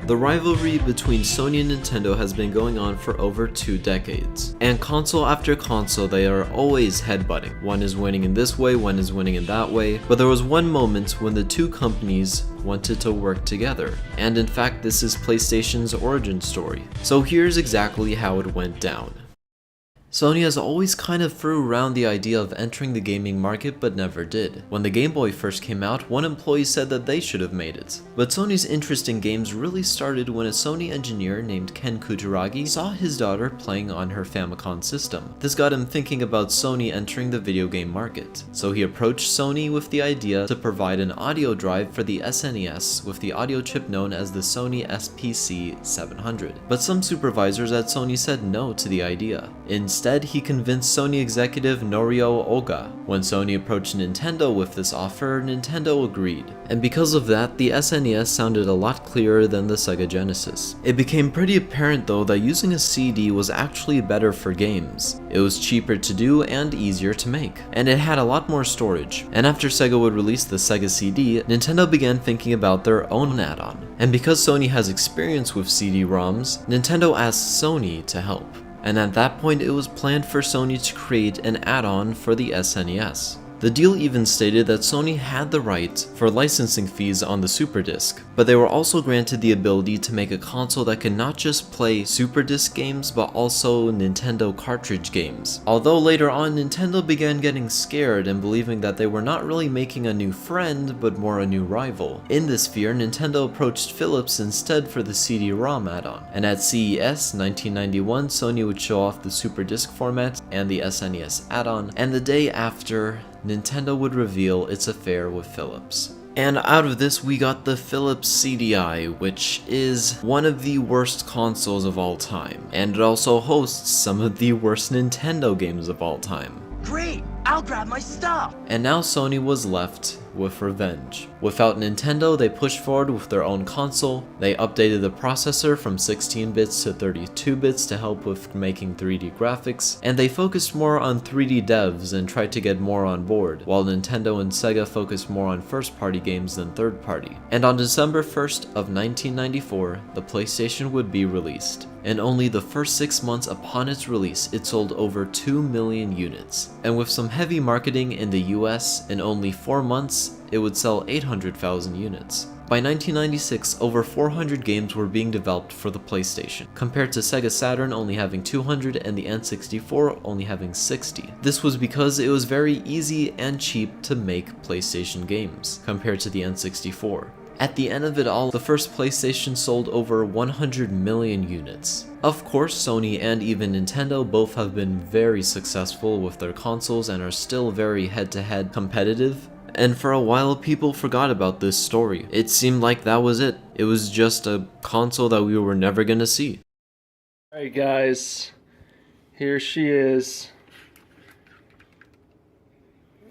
The rivalry between Sony and Nintendo has been going on for over 2 decades, and console after console they are always headbutting. One is winning in this way, one is winning in that way, but there was one moment when the two companies wanted to work together, and in fact this is PlayStation's origin story. So here's exactly how it went down. Sony has always kind of threw around the idea of entering the gaming market but never did. When the Game Boy first came out, one employee said that they should have made it. But Sony's interest in games really started when a Sony engineer named Ken Kutaragi saw his daughter playing on her Famicom system. This got him thinking about Sony entering the video game market. So he approached Sony with the idea to provide an audio drive for the SNES with the audio chip known as the Sony SPC 700. But some supervisors at Sony said no to the idea. Instead, he convinced Sony executive Norio Oga. When Sony approached Nintendo with this offer, Nintendo agreed. And because of that, the SNES sounded a lot clearer than the Sega Genesis. It became pretty apparent though that using a CD was actually better for games. It was cheaper to do and easier to make. And it had a lot more storage. And after Sega would release the Sega CD, Nintendo began thinking about their own add-on. And because Sony has experience with CD-ROMs, Nintendo asked Sony to help. And at that point it was planned for Sony to create an add-on for the SNES. The deal even stated that Sony had the right for licensing fees on the Super Disc, but they were also granted the ability to make a console that could not just play Super Disc games but also Nintendo cartridge games. Although later on Nintendo began getting scared and believing that they were not really making a new friend but more a new rival. In this fear, Nintendo approached Philips instead for the CD-ROM add-on, and at CES 1991 Sony would show off the Super Disc format and the SNES add-on, and the day after, Nintendo would reveal its affair with Philips. And out of this we got the Philips CDI, which is one of the worst consoles of all time, and it also hosts some of the worst Nintendo games of all time. Great! I'll grab my stuff! And now Sony was left with revenge. Without Nintendo, they pushed forward with their own console. They updated the processor from 16 bits to 32 bits to help with making 3D graphics, and they focused more on 3D devs and tried to get more on board, while Nintendo and Sega focused more on first-party games than third-party. And on December 1st of 1994, the PlayStation would be released. In only the first 6 months upon its release, it sold over 2 million units. And with some heavy marketing in the US, in only 4 months, it would sell 800,000 units. By 1996, over 400 games were being developed for the PlayStation, compared to Sega Saturn only having 200 and the N64 only having 60. This was because it was very easy and cheap to make PlayStation games, compared to the N64. At the end of it all, the first PlayStation sold over 100 million units. Of course, Sony and even Nintendo both have been very successful with their consoles and are still very head-to-head competitive. And for a while, people forgot about this story. It seemed like that was it. It was just a console that we were never gonna see. Alright guys, here she is.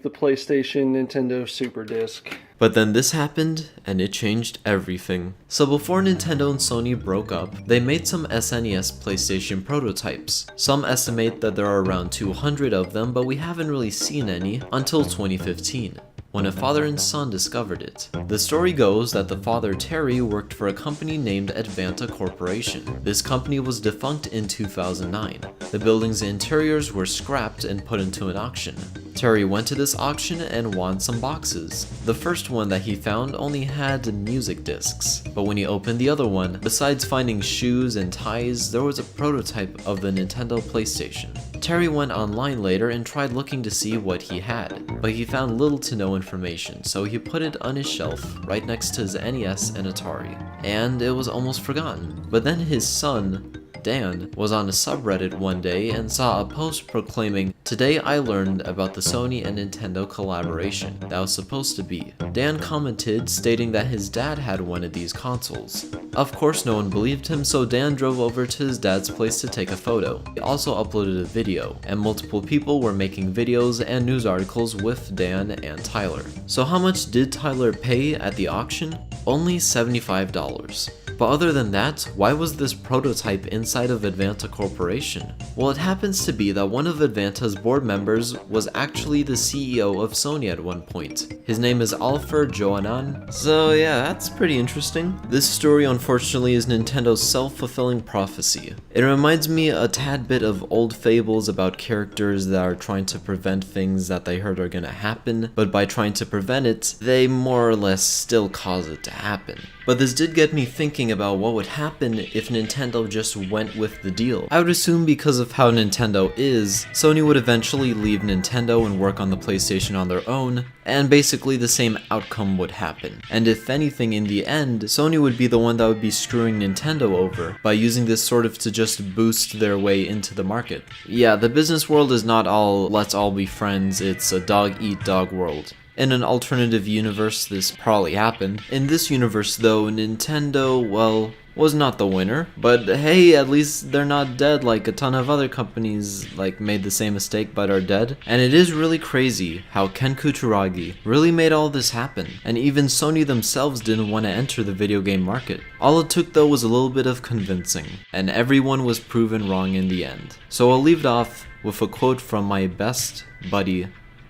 The PlayStation Nintendo Super Disc. But then this happened, and it changed everything. So before Nintendo and Sony broke up, they made some SNES PlayStation prototypes. Some estimate that there are around 200 of them, but we haven't really seen any until 2015. When a father and son discovered it. The story goes that the father, Terry, worked for a company named Advanta Corporation. This company was defunct in 2009. The building's interiors were scrapped and put into an auction. Terry went to this auction and won some boxes. The first one that he found only had music discs, but when he opened the other one, besides finding shoes and ties, there was a prototype of the Nintendo PlayStation. Terry went online later and tried looking to see what he had, but he found little to no information, so he put it on his shelf right next to his NES and Atari, and it was almost forgotten. But then his son, Dan, was on a subreddit one day and saw a post proclaiming, "Today I learned about the Sony and Nintendo collaboration that was supposed to be." Dan commented stating that his dad had one of these consoles. Of course no one believed him, so Dan drove over to his dad's place to take a photo. He also uploaded a video, and multiple people were making videos and news articles with Dan and Tyler. So how much did Tyler pay at the auction? Only $75. But other than that, why was this prototype inside of Advanta Corporation? Well, it happens to be that one of Advanta's board members was actually the CEO of Sony at one point. His name is Alfred Johanan. So yeah, that's pretty interesting. This story unfortunately is Nintendo's self-fulfilling prophecy. It reminds me a tad bit of old fables about characters that are trying to prevent things that they heard are gonna happen, but by trying to prevent it, they more or less still cause it to happen. But this did get me thinking about what would happen if Nintendo just went with the deal. I would assume because of how Nintendo is, Sony would eventually leave Nintendo and work on the PlayStation on their own, and basically the same outcome would happen. And if anything, in the end, Sony would be the one that would be screwing Nintendo over by using this sort of to just boost their way into the market. Yeah, the business world is not all let's all be friends, it's a dog-eat-dog world. In an alternative universe, this probably happened. In this universe though, Nintendo, well, was not the winner, but hey, at least they're not dead like a ton of other companies made the same mistake but are dead. And it is really crazy how Ken Kutaragi really made all this happen, and even Sony themselves didn't want to enter the video game market. All it took though was a little bit of convincing, and everyone was proven wrong in the end. So I'll leave it off with a quote from my best buddy,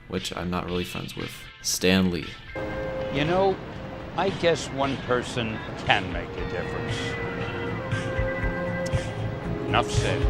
which I'm not really friends with, Stan Lee. You know, I guess one person can make a difference. Enough said.